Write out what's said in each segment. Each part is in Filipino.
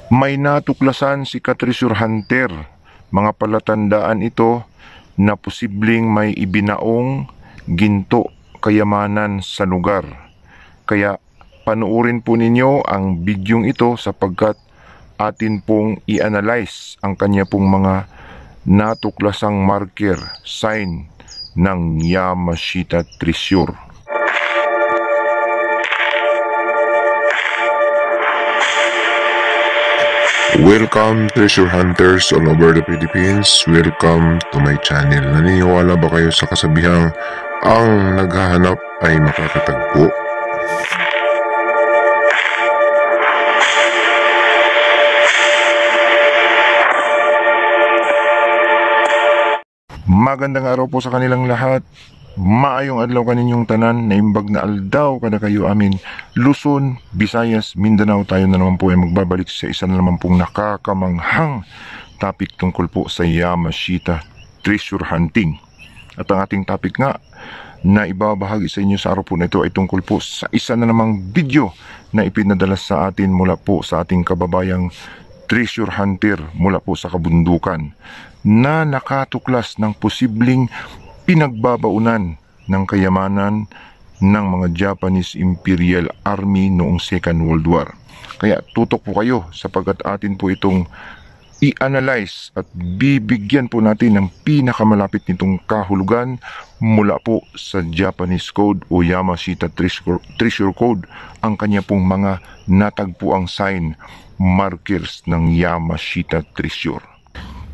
May natuklasan si Treasure Hunter. Mga palatandaan ito na posibleng may ibinaong ginto kayamanan sa lugar. Kaya panuorin po ninyo ang bidyong ito sapagkat atin pong i-analyze ang kanya pong mga natuklasang marker, sign ng Yamashita Treasure. Welcome treasure hunters all over the Philippines. Welcome to my channel. Naniniwala ba kayo sa kasabihang ang naghahanap ay makakatagpo? Magandang araw po sa kanilang lahat. Maayong adlaw kaninyong tanan, naimbag na aldaw kada kayo amin Luzon, Visayas, Mindanao. Tayo na naman po ay magbabalik sa isa na naman pong nakakamanghang topic tungkol po sa Yamashita Treasure Hunting. At ang ating topic nga na ibabahagi sa inyo sa araw po na ito ay tungkol po sa isa na namang video na ipinadala sa atin mula po sa ating kababayang treasure hunter mula po sa kabundukan na nakatuklas ng posibleng pinagbabaunan ng kayamanan ng mga Japanese Imperial Army noong Second World War. Kaya tutok po kayo sapagkat atin po itong i-analyze at bibigyan po natin ng pinakamalapit nitong kahulugan mula po sa Japanese Code o Yamashita Treasure Code, ang kanya pong mga natagpuang sign, markers ng Yamashita Treasure.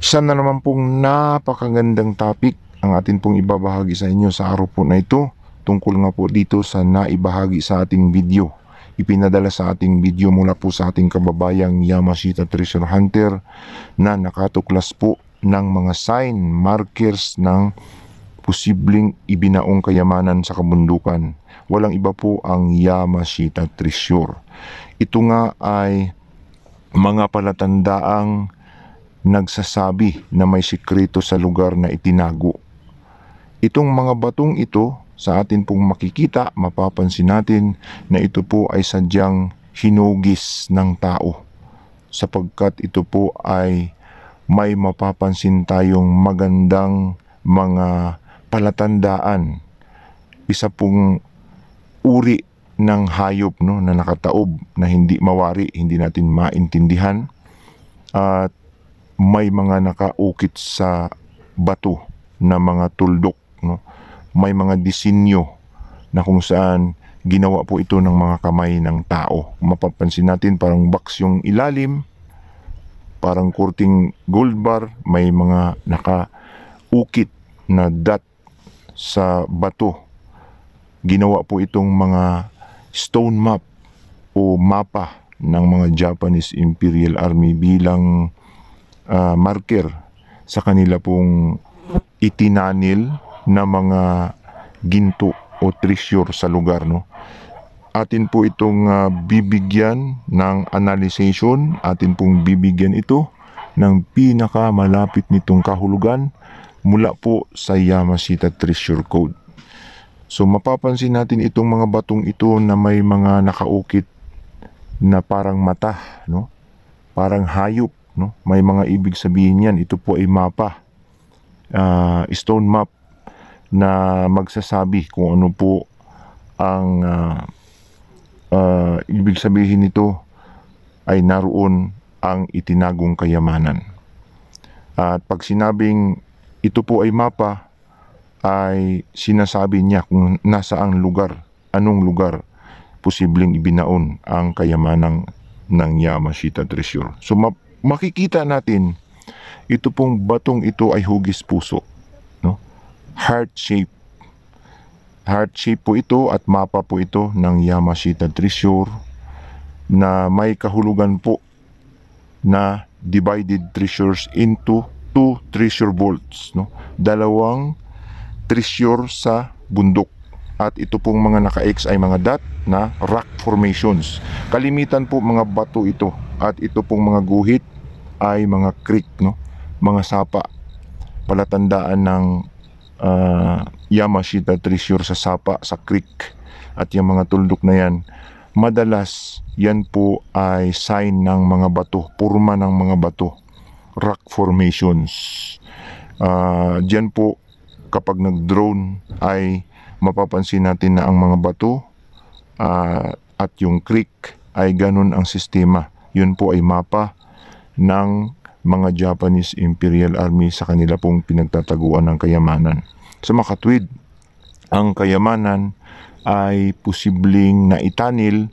Isa na naman pong napakagandang topic ang atin pong ibabahagi sa inyo sa araw po na ito, tungkol nga po dito sa naibahagi sa ating video. Ipinadala sa ating video mula po sa ating kababayang Yamashita Treasure Hunter na nakatuklas po ng mga sign, markers ng posibleng ibinaong kayamanan sa kabundukan. Walang iba po ang Yamashita Treasure. Ito nga ay mga palatandaang nagsasabi na may sikreto sa lugar na itinago. Itong mga batong ito, sa atin pong makikita, mapapansin natin na ito po ay sadyang hinugis ng tao, sapagkat ito po ay may mapapansin tayong magandang mga palatandaan. Isa pong uri ng hayop, no, na nakataob, na hindi mawari, hindi natin maintindihan, at may mga nakaukit sa bato na mga tuldok, no? May mga disenyo na kung saan ginawa po ito ng mga kamay ng tao. Mapapansin natin parang box yung ilalim, parang kurting gold bar, may mga nakaukit na dot sa bato. Ginawa po itong mga stone map o mapa ng mga Japanese Imperial Army bilang marker sa kanila pong itinanil na mga ginto o treasure sa lugar, no? Atin po itong bibigyan ng analyzation, atin pong bibigyan ito ng pinakamalapit nitong kahulugan mula po sa Yamashita Treasure Code. So mapapansin natin itong mga batong ito na may mga nakaukit na parang mata, no? Parang hayop, no? May mga ibig sabihin yan. Ito po ay mapa, stone map na magsasabi kung ano po ang ibig sabihin nito ay naroon ang itinagong kayamanan. At pag sinabing ito po ay mapa, ay sinasabi niya kung nasaang lugar, anong lugar posibleng ibinaon ang kayamanan ng Yamashita Treasure. So makikita natin ito pong batong ito ay hugis puso, no? Heart shape. Heart shape po ito at mapa po ito ng Yamashita Treasure na may kahulugan po na divided treasures into two treasure vaults, no? Dalawang treasure sa bundok. At ito pong mga naka-X ay mga dot na rock formations. Kalimitan po mga bato ito. At ito pong mga guhit ay mga creek, no? Mga sapa. Palatandaan ng Yamashita Treasure sa sapa, sa creek. At yung mga tuldok na yan madalas yan po ay sign ng mga bato, purma ng mga bato, rock formations. Diyan po kapag nag-drone ay mapapansin natin na ang mga bato at yung creek ay ganun ang sistema. Yun po ay mapa ng mga Japanese Imperial Army sa kanila pong pinagtataguan ng kayamanan. Sa makatwid, ang kayamanan ay posibleng naitanil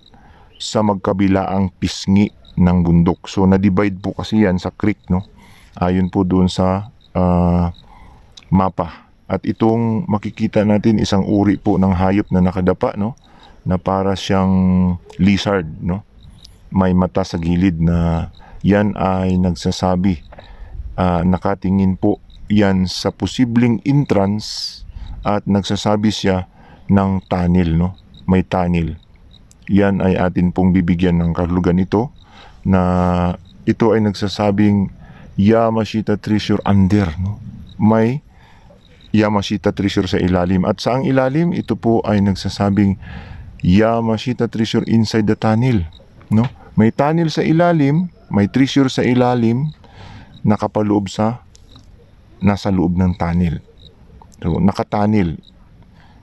sa magkabilaang pisngi ng bundok. So na-divide po kasi yan sa creek, no? Ayon po doon sa mapa. At itong makikita natin isang uri po ng hayop na nakadapa, no? Na para siyang lizard, no? May mata sa gilid na yan ay nagsasabi, nakatingin po yan sa posibleng entrance at nagsasabi siya ng tunnel, no? May tunnel. Yan ay atin pong bibigyan ng kahulugan ito na ito ay nagsasabing Yamashita treasure under, no? May Yamashita treasure sa ilalim. At saang ilalim, ito po ay nagsasabing Yamashita treasure inside the tunnel, no? May tunnel sa ilalim, may treasure sa ilalim, nakapaloob sa nasa loob ng tunnel. So, nakatunnel,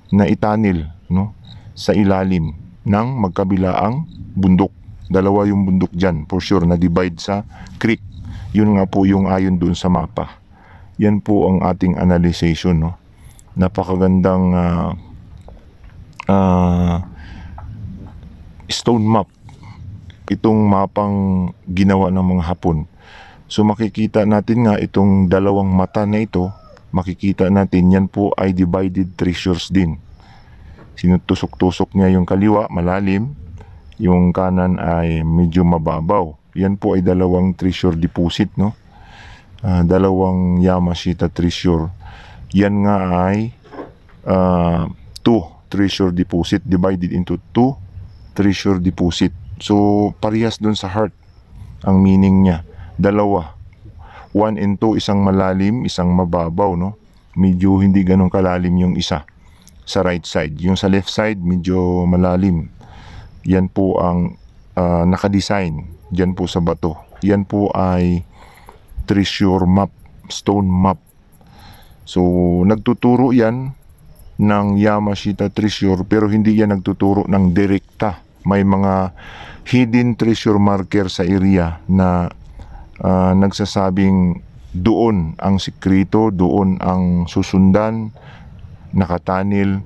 na itanil, no, sa ilalim ng magkabilaang bundok. Dalawa yung bundok dyan, for sure, na divide sa creek. Yun nga po yung ayon doon sa mapa. Yan po ang ating analyzation, no. Napakagandang stone map itong mapang ginawa ng mga Hapon. So makikita natin nga itong dalawang mata na ito, makikita natin yan po ay divided treasures din. Sinutusok-tusok niya yung kaliwa, malalim. Yung kanan ay medyo mababaw. Yan po ay dalawang treasure deposit, no? Dalawang Yamashita treasure. Yan nga ay two treasure deposit divided into two treasure deposit. So, parehas dun sa heart ang meaning niya. Dalawa. 1 and 2, isang malalim, isang mababaw, no? Medyo hindi ganun kalalim yung isa sa right side. Yung sa left side, medyo malalim. Yan po ang nakadesign dyan po sa bato. Yan po ay treasure map, stone map. So, nagtuturo yan ng Yamashita treasure, pero hindi yan nagtuturo ng direkta. May mga hidden treasure marker sa area na nagsasabing doon ang sikreto, doon ang susundan, nakatanil.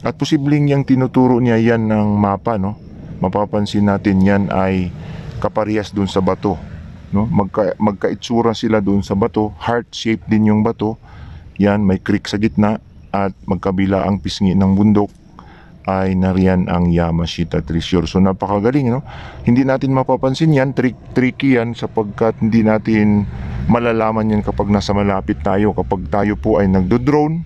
At posibleng yung tinuturo niya yan ng mapa, no? Mapapansin natin yan ay kaparehas doon sa bato, no? Magkaitsura sila doon sa bato, heart shape din yung bato. Yan, may creek sa gitna at magkabila ang pisngi ng bundok ay nariyan ang Yamashita treasure. So napakagaling, no? Hindi natin mapapansin yan, tricky yan sapagkat hindi natin malalaman yan kapag nasa malapit tayo. Kapag tayo po ay nagdo-drone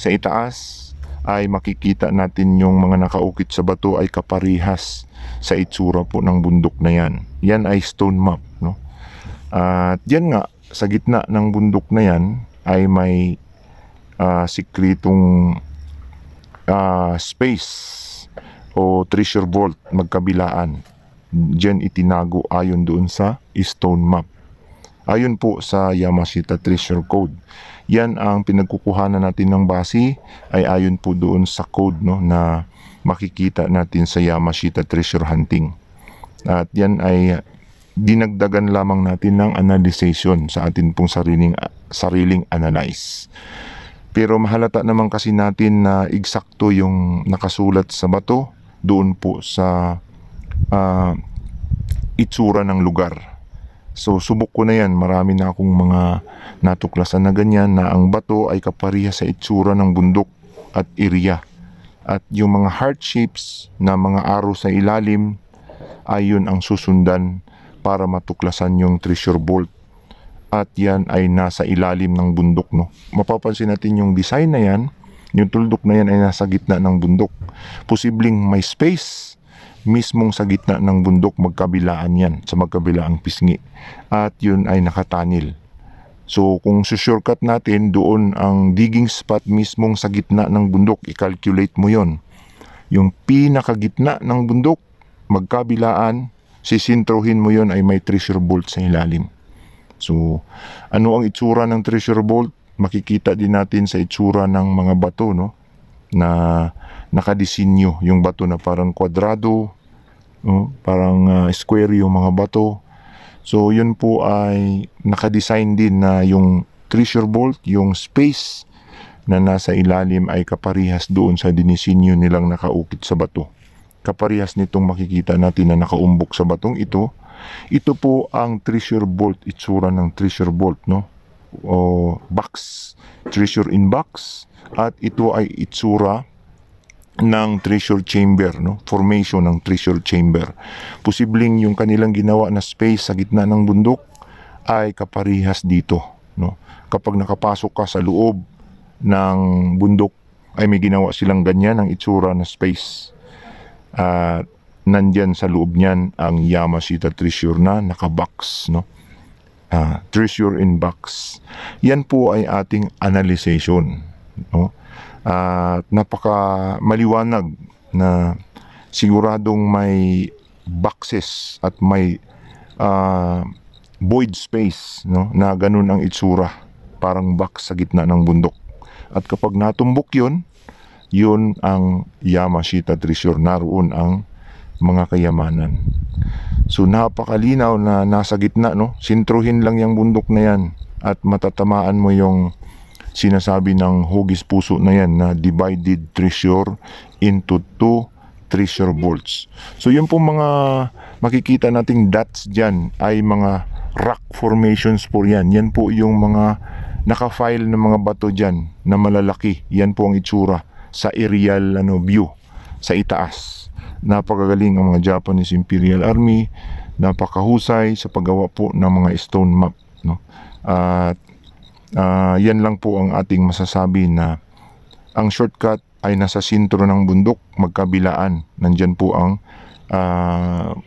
sa itaas, ay makikita natin yung mga nakaukit sa bato ay kaparihas sa itsura po ng bundok na yan. Yan ay stone map, no? At yan nga, sa gitna ng bundok na yan ay may sikretong space o treasure vault magkabilaan. Diyan itinago ayon doon sa stone map. Ayon po sa Yamashita treasure code. Yan ang pinagkukuhanan natin ng base ay ayon po doon sa code, no, na makikita natin sa Yamashita treasure hunting. At yan ay dinagdagan lamang natin ng analyzation sa atin pong sariling analyze. Pero mahalata naman kasi natin na eksakto yung nakasulat sa bato doon po sa itsura ng lugar. So subok ko na yan, marami na akong mga natuklasan na ganyan na ang bato ay kapariha sa itsura ng bundok at area. At yung mga heart shapes na mga arrow sa ilalim ay yun ang susundan para matuklasan yung treasure vault. At yan ay nasa ilalim ng bundok, no? Mapapansin natin yung design na yan, yung tuldok na yan ay nasa gitna ng bundok. Posibleng may space mismong sa gitna ng bundok, magkabilaan yan, sa magkabilaang pisngi. At yun ay nakatanil. So kung shortcut natin, doon ang digging spot mismong sa gitna ng bundok, i-calculate mo yon. Yung pinakagitna ng bundok, magkabilaan, sisintrohin mo yon ay may treasure vault sa ilalim. So, ano ang itsura ng treasure vault? Makikita din natin sa itsura ng mga bato, no? Na nakadesinyo yung bato na parang kwadrado, no? Parang square yung mga bato. So, yun po ay nakadesign din na yung treasure vault, yung space na nasa ilalim ay kaparihas doon sa dinisinyo nilang nakaukit sa bato. Kaparihas nitong makikita natin na nakaumbok sa batong ito. Ito po ang treasure vault, itsura ng treasure vault, no? O box, treasure in box. At ito ay itsura ng treasure chamber, no? Formation ng treasure chamber. Posibleng yung kanilang ginawa na space sa gitna ng bundok ay kaparihas dito, no? Kapag nakapasok ka sa loob ng bundok ay may ginawa silang ganyan ang itsura na space. At nandyan sa loob niyan ang Yamashita treasure na nakabox, no? Treasure in box. Yan po ay ating analyzation, no? At napaka maliwanag na siguradong may boxes at may void space, no? Na ganun ang itsura, parang box sa gitna ng bundok. At kapag natumbok yun ang Yamashita treasure. Naroon ang mga kayamanan. So napakalinaw na nasa gitna, no? Sintruhin lang yung bundok na yan at matatamaan mo yung sinasabi ng hugis puso na yan na divided treasure into 2 treasure vaults. So yun po mga makikita nating dots dyan ay mga rock formations po yan. Yan po yung mga naka-file ng mga bato dyan na malalaki. Yan po ang itsura sa aerial view sa itaas. Napakagaling ang mga Japanese Imperial Army, napakahusay sa paggawa po ng mga stone map, no? At yan lang po ang ating masasabi na ang shortcut ay nasa sentro ng bundok, magkabilaan. Nandyan po ang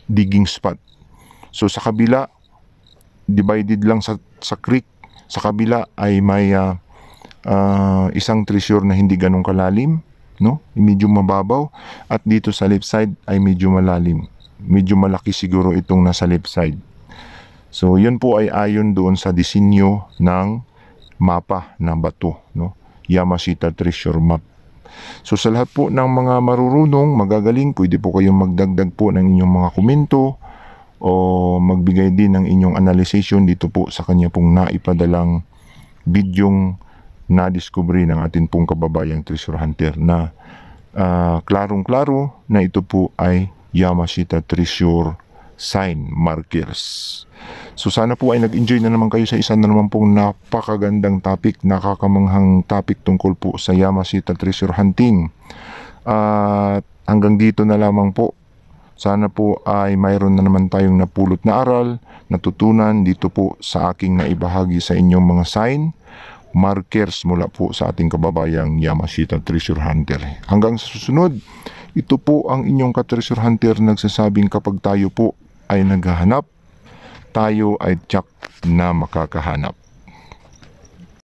digging spot. So sa kabila, divided lang sa creek. Sa kabila ay may isang treasure na hindi ganong kalalim, no? Medyo mababaw. At dito sa left side ay medyo malalim. Medyo malaki siguro itong nasa left side. So yun po ay ayon doon sa disenyo ng mapa na bato, no? Yamashita treasure map. So sa lahat po ng mga marurunong, magagaling, pwede po kayong magdagdag po ng inyong mga komento o magbigay din ng inyong analyzation dito po sa kanya pong naipadalang bidyong na-discovery ng atin pong kababayang treasure hunter na klarong-klaro na ito po ay Yamashita treasure sign markers. So sana po ay nag-enjoy na naman kayo sa isa na naman pong napakagandang topic, nakakamanghang topic tungkol po sa Yamashita treasure hunting. At hanggang dito na lamang po. Sana po ay mayroon na naman tayong napulot na aral, natutunan dito po sa aking naibahagi sa inyong mga sign, markers mula po sa ating kababayang Yamashita treasure hunter. Hanggang sa susunod, ito po ang inyong ka-treasure hunter nagsasabing kapag tayo po ay naghahanap, tayo ay tiyak na makakahanap.